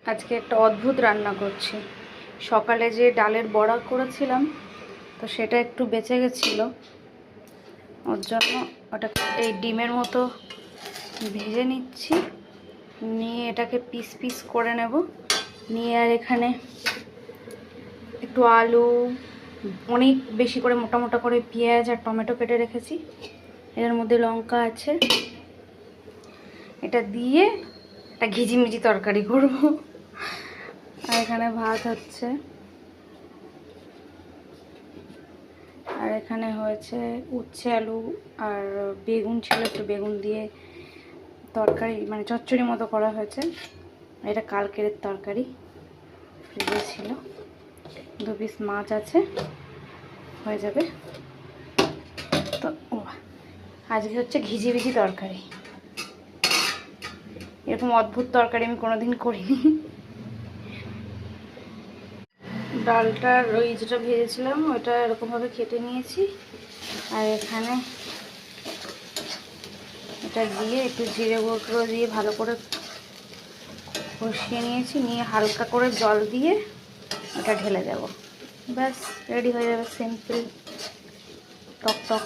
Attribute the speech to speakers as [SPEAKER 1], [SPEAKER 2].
[SPEAKER 1] আজকে একটা অদ্ভুত রান্না করছি। সকালে যে ডালের বড়া করেছিলাম তো সেটা একটু বেঁচে গেছিলো, ওর জন্য ওটা এই ডিমের মতো ভেজে নিচ্ছি। নিয়ে এটাকে পিস পিস করে নেব। নিয়ে আর এখানে একটু আলু, অনেক বেশি করে মোটা মোটা করে পেঁয়াজ আর টমেটো কেটে রেখেছি, এর মধ্যে লঙ্কা আছে। এটা দিয়ে একটা ঘিজিমিজি তরকারি করব। আর এখানে ভাত হচ্ছে, আর এখানে হয়েছে উচ্ছে আলু আর বেগুন ছিল, একটু বেগুন দিয়ে তরকারি মানে চচ্চড়ি মতো করা হয়েছে। এটা কালকের তরকারি, ফ্রিজে ছিল। 2 পিস মাছ আছে, হয়ে যাবে। তো আজকে হচ্ছে ঘিজিবিজি তরকারি। এরকম অদ্ভুত তরকারি আমি কোনোদিন করিনি। ডালটার ওই যেটা ভেজেছিলাম ওটা এরকমভাবে কেটে নিয়েছি, আর এখানে এটা দিয়ে একটু জিরে গুঁড়ো দিয়ে ভালো করে কষিয়ে নিয়েছি। নিয়ে হালকা করে জল দিয়ে ওটা ঢেলে দেব, ব্যাস রেডি হয়ে যাবে। সিম্পল টক টক